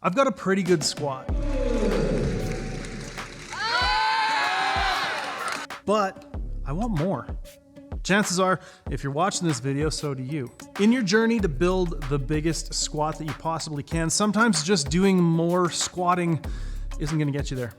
I've got a pretty good squat. But I want more. Chances are, if you're watching this video, so do you. In your journey to build the biggest squat that you possibly can, sometimes just doing more squatting isn't gonna get you there.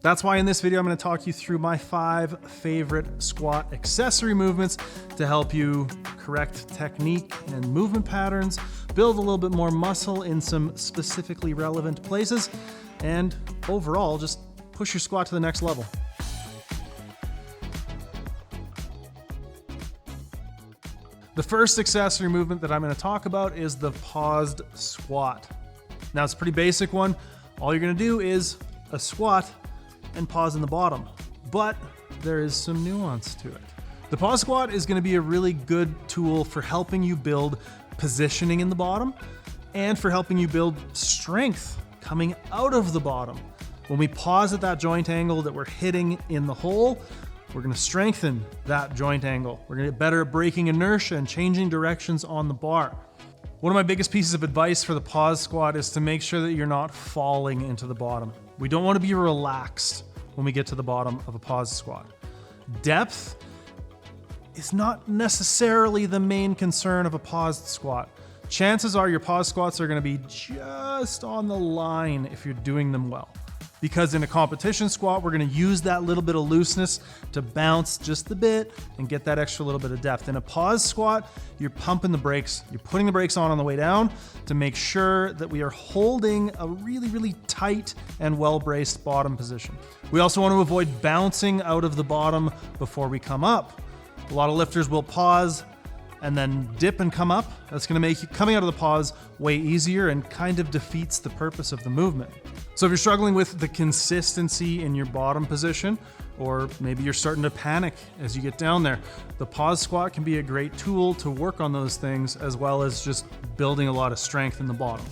That's why in this video, I'm gonna talk you through my 5 favorite squat accessory movements to help you correct technique and movement patterns, build a little bit more muscle in some specifically relevant places, and overall, just push your squat to the next level. The first accessory movement that I'm gonna talk about is the paused squat. Now it's a pretty basic one. All you're gonna do is a squat and pause in the bottom, but there is some nuance to it. The pause squat is gonna be a really good tool for helping you build positioning in the bottom and for helping you build strength coming out of the bottom. When we pause at that joint angle that we're hitting in the hole, we're gonna strengthen that joint angle. We're gonna get better at breaking inertia and changing directions on the bar. One of my biggest pieces of advice for the pause squat is to make sure that you're not falling into the bottom. We don't wanna be relaxed when we get to the bottom of a pause squat. Depth is not necessarily the main concern of a paused squat. Chances are your pause squats are gonna be just on the line if you're doing them well. Because in a competition squat, we're gonna use that little bit of looseness to bounce just a bit and get that extra little bit of depth. In a pause squat, you're pumping the brakes. You're putting the brakes on the way down to make sure that we are holding a really, really tight and well-braced bottom position. We also want to avoid bouncing out of the bottom before we come up. A lot of lifters will pause and then dip and come up. That's gonna make you coming out of the pause way easier and kind of defeats the purpose of the movement. So if you're struggling with the consistency in your bottom position, or maybe you're starting to panic as you get down there, the pause squat can be a great tool to work on those things, as well as just building a lot of strength in the bottom.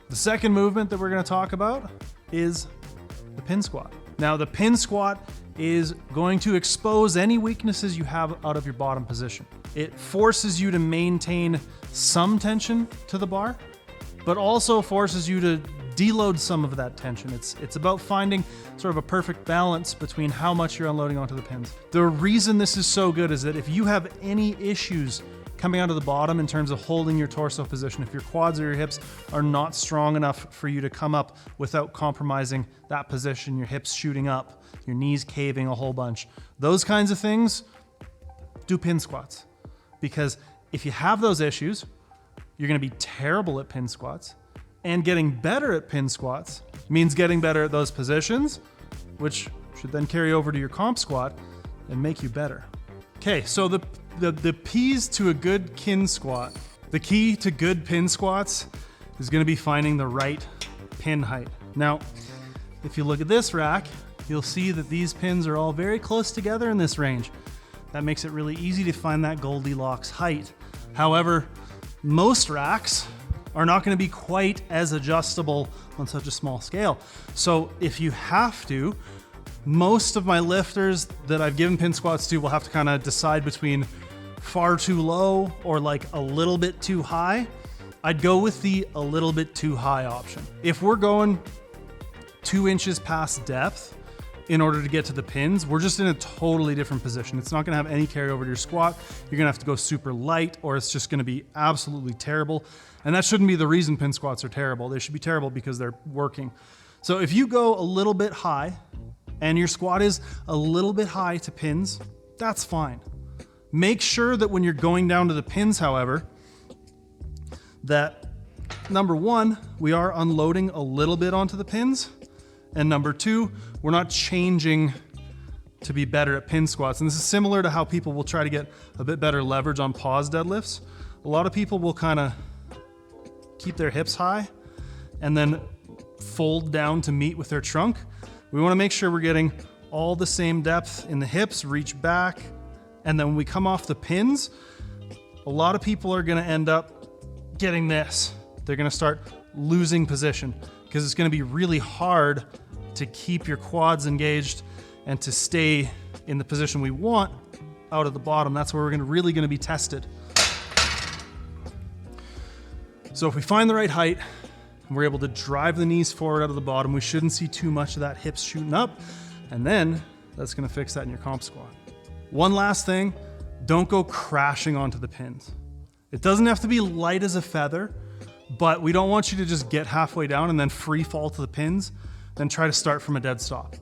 The second movement that we're gonna talk about is the pin squat. Now the pin squat is going to expose any weaknesses you have out of your bottom position. It forces you to maintain some tension to the bar, but also forces you to deload some of that tension. It's about finding sort of a perfect balance between how much you're unloading onto the pins. The reason this is so good is that if you have any issues coming out of the bottom in terms of holding your torso position, if your quads or your hips are not strong enough for you to come up without compromising that position, your hips shooting up, your knees caving a whole bunch, those kinds of things, do pin squats. Because if you have those issues, you're gonna be terrible at pin squats, and getting better at pin squats means getting better at those positions, which should then carry over to your comp squat and make you better. Okay, so the P's to a good pin squat. The key to good pin squats is gonna be finding the right pin height. Now, if you look at this rack, you'll see that these pins are all very close together in this range. That makes it really easy to find that Goldilocks height. However, most racks are not gonna be quite as adjustable on such a small scale. So if you have to, most of my lifters that I've given pin squats to will have to kind of decide between far too low or like a little bit too high. I'd go with the a little bit too high option. If we're going 2 inches past depth in order to get to the pins, we're just in a totally different position. It's not gonna have any carryover to your squat. You're gonna have to go super light, or it's just gonna be absolutely terrible. And that shouldn't be the reason pin squats are terrible. They should be terrible because they're working. So if you go a little bit high and your squat is a little bit high to pins, that's fine. Make sure that when you're going down to the pins, however, that number 1, we are unloading a little bit onto the pins, and number 2, we're not changing to be better at pin squats. And this is similar to how people will try to get a bit better leverage on pause deadlifts. A lot of people will kind of keep their hips high and then fold down to meet with their trunk. We want to make sure we're getting all the same depth in the hips, reach back, and then when we come off the pins, a lot of people are going to end up getting this. They're going to start losing position because it's going to be really hard to keep your quads engaged and to stay in the position we want out of the bottom. That's where we're really going to be tested. So if we find the right height, and we're able to drive the knees forward out of the bottom, we shouldn't see too much of that hips shooting up. And then that's gonna fix that in your comp squat. One last thing, don't go crashing onto the pins. It doesn't have to be light as a feather, but we don't want you to just get halfway down and then free fall to the pins, then try to start from a dead stop.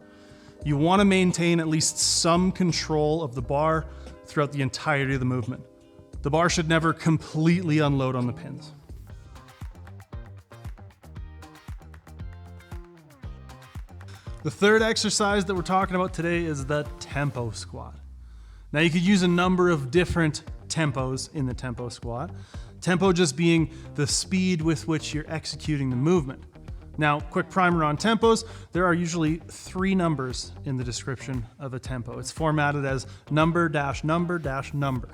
You wanna maintain at least some control of the bar throughout the entirety of the movement. The bar should never completely unload on the pins. The third exercise that we're talking about today is the tempo squat. Now you could use a number of different tempos in the tempo squat. Tempo just being the speed with which you're executing the movement. Now, quick primer on tempos. There are usually 3 numbers in the description of a tempo. It's formatted as number dash number dash number.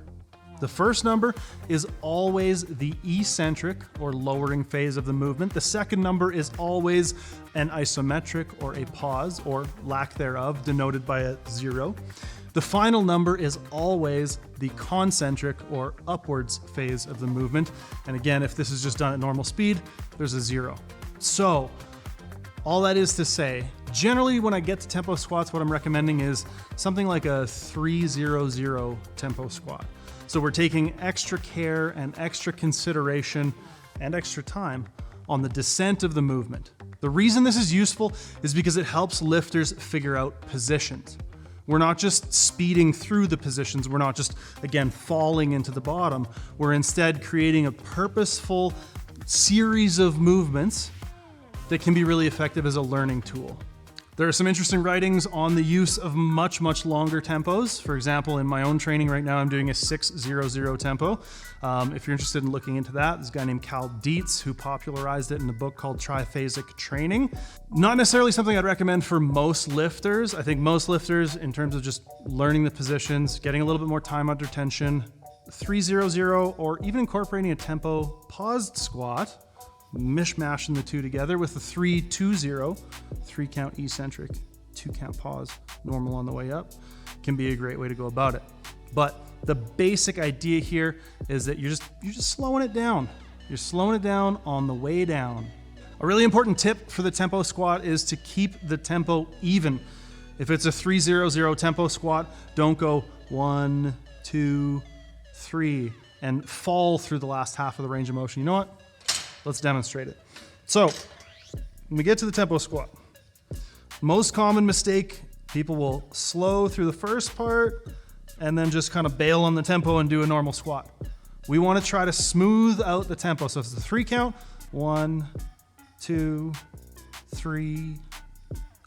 The first number is always the eccentric or lowering phase of the movement. The second number is always an isometric or a pause or lack thereof, denoted by a 0. The final number is always the concentric or upwards phase of the movement. And again, if this is just done at normal speed, there's a 0. So all that is to say, generally when I get to tempo squats, what I'm recommending is something like a 3-0-0 tempo squat. So we're taking extra care and extra consideration and extra time on the descent of the movement. The reason this is useful is because it helps lifters figure out positions. We're not just speeding through the positions. We're not just, again, falling into the bottom. We're instead creating a purposeful series of movements that can be really effective as a learning tool. There are some interesting writings on the use of much, much longer tempos. For example, in my own training right now, I'm doing a 6-0-0 tempo. If you're interested in looking into that, there's a guy named Cal Dietz who popularized it in a book called Triphasic Training. Not necessarily something I'd recommend for most lifters. I think most lifters, in terms of just learning the positions, getting a little bit more time under tension, 3-0-0, or even incorporating a tempo paused squat, mishmashing the two together with the 3-2-0, 3 count eccentric, 2 count pause, normal on the way up, can be a great way to go about it. But the basic idea here is that you're just slowing it down. You're slowing it down on the way down. A really important tip for the tempo squat is to keep the tempo even. If it's a 3-0-0 tempo squat, don't go 1, 2, 3 and fall through the last half of the range of motion. You know what? Let's demonstrate it. So when we get to the tempo squat, most common mistake, people will slow through the first part and then just kind of bail on the tempo and do a normal squat. We want to try to smooth out the tempo. So if it's a 3 count, 1, 2, 3,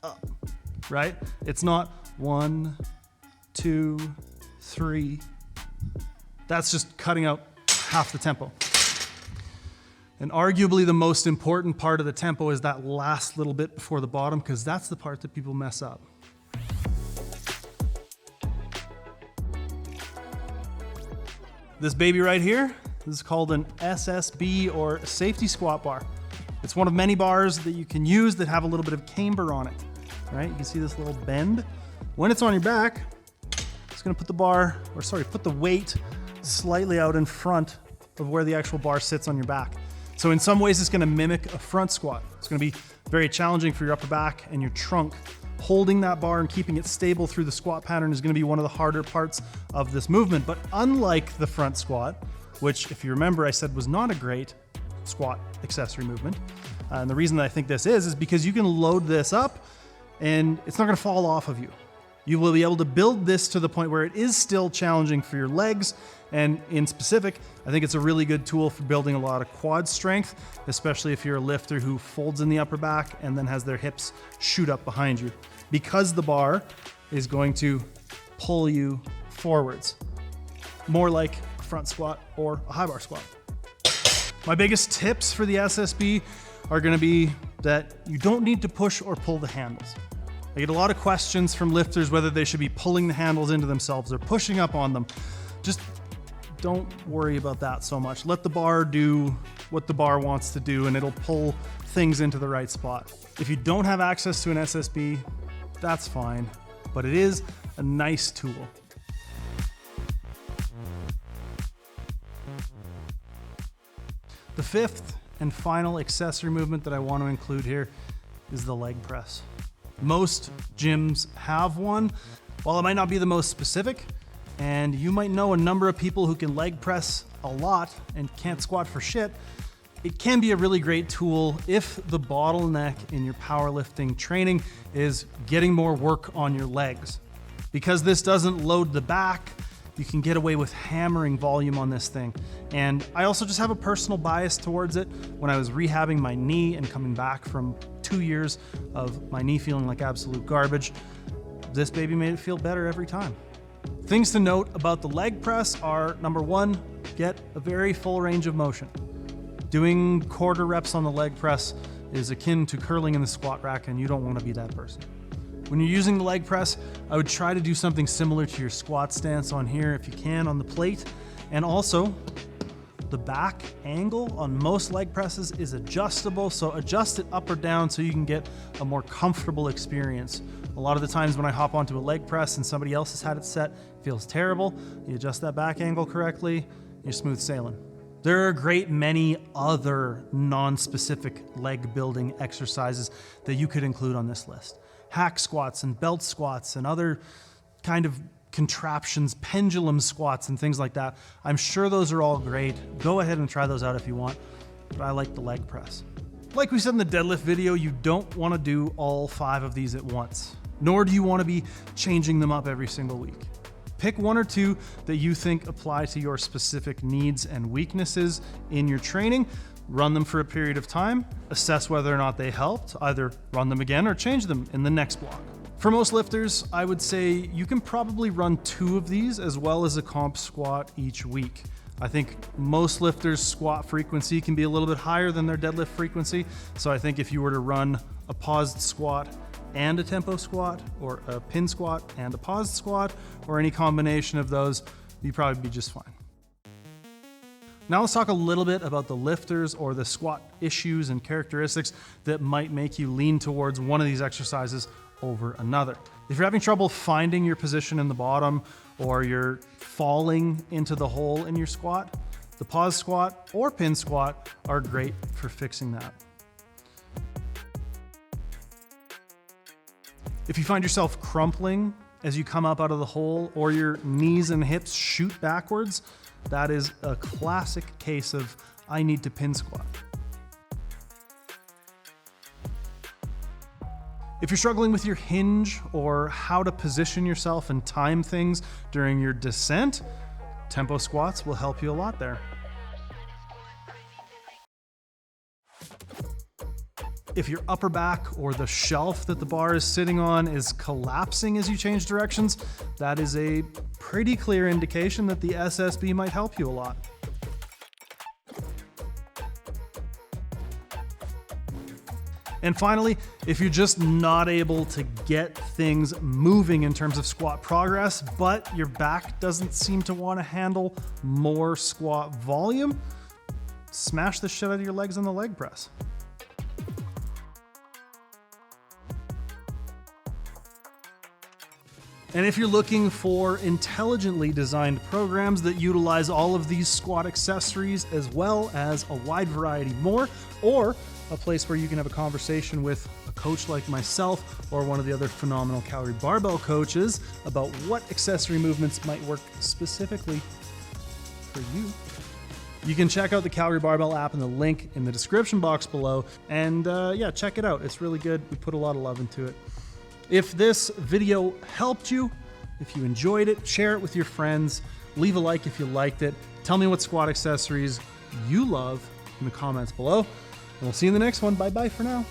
up, right? It's not 1, 2, 3. That's just cutting out half the tempo. And arguably the most important part of the tempo is that last little bit before the bottom, because that's the part that people mess up. This baby right here, this is called an SSB or safety squat bar. It's one of many bars that you can use that have a little bit of camber on it, right? You can see this little bend. When it's on your back, it's gonna put put the weight slightly out in front of where the actual bar sits on your back. So in some ways, it's gonna mimic a front squat. It's gonna be very challenging for your upper back and your trunk. Holding that bar and keeping it stable through the squat pattern is gonna be one of the harder parts of this movement. But unlike the front squat, which if you remember, I said was not a great squat accessory movement. And the reason that I think this is because you can load this up and it's not gonna fall off of you. You will be able to build this to the point where it is still challenging for your legs. And in specific, I think it's a really good tool for building a lot of quad strength, especially if you're a lifter who folds in the upper back and then has their hips shoot up behind you, because the bar is going to pull you forwards, more like a front squat or a high bar squat. My biggest tips for the SSB are gonna be that you don't need to push or pull the handles. I get a lot of questions from lifters whether they should be pulling the handles into themselves or pushing up on them. Just don't worry about that so much. Let the bar do what the bar wants to do and it'll pull things into the right spot. If you don't have access to an SSB, that's fine, but it is a nice tool. The fifth and final accessory movement that I want to include here is the leg press. Most gyms have one. While it might not be the most specific, and you might know a number of people who can leg press a lot and can't squat for shit, it can be a really great tool if the bottleneck in your powerlifting training is getting more work on your legs. Because this doesn't load the back, you can get away with hammering volume on this thing. And I also just have a personal bias towards it. When I was rehabbing my knee and coming back from 2 years of my knee feeling like absolute garbage, this baby made it feel better every time. Things to note about the leg press are, number one, get a very full range of motion. Doing quarter reps on the leg press is akin to curling in the squat rack, and you don't want to be that person. When you're using the leg press, I would try to do something similar to your squat stance on here if you can on the plate. And also, the back angle on most leg presses is adjustable, so adjust it up or down so you can get a more comfortable experience. A lot of the times when I hop onto a leg press and somebody else has had it set, it feels terrible. You adjust that back angle correctly, you're smooth sailing. There are a great many other non-specific leg building exercises that you could include on this list. Hack squats and belt squats and other kind of contraptions, pendulum squats and things like that. I'm sure those are all great. Go ahead and try those out if you want, but I like the leg press. Like we said in the deadlift video, you don't want to do all 5 of these at once, nor do you want to be changing them up every single week. Pick 1 or 2 that you think apply to your specific needs and weaknesses in your training. Run them for a period of time, assess whether or not they helped, either run them again or change them in the next block. For most lifters, I would say you can probably run 2 of these as well as a comp squat each week. I think most lifters' squat frequency can be a little bit higher than their deadlift frequency. So I think if you were to run a paused squat and a tempo squat, or a pin squat and a paused squat, or any combination of those, you'd probably be just fine. Now let's talk a little bit about the lifters or the squat issues and characteristics that might make you lean towards one of these exercises over another. If you're having trouble finding your position in the bottom, or you're falling into the hole in your squat, the pause squat or pin squat are great for fixing that. If you find yourself crumpling as you come up out of the hole, or your knees and hips shoot backwards, that is a classic case of I need to pin squat. If you're struggling with your hinge or how to position yourself and time things during your descent, tempo squats will help you a lot there. If your upper back or the shelf that the bar is sitting on is collapsing as you change directions, that is a pretty clear indication that the SSB might help you a lot. And finally, if you're just not able to get things moving in terms of squat progress, but your back doesn't seem to want to handle more squat volume, smash the shit out of your legs on the leg press. And if you're looking for intelligently designed programs that utilize all of these squat accessories as well as a wide variety more, or a place where you can have a conversation with a coach like myself or one of the other phenomenal Calgary barbell coaches about what accessory movements might work specifically for you, you can check out the Calgary Barbell app in the link in the description box below. And yeah, check it out. It's really good. We put a lot of love into it. If this video helped you, if you enjoyed it, share it with your friends, leave a like if you liked it, tell me what squat accessories you love in the comments below, and we'll see you in the next one. Bye-bye for now.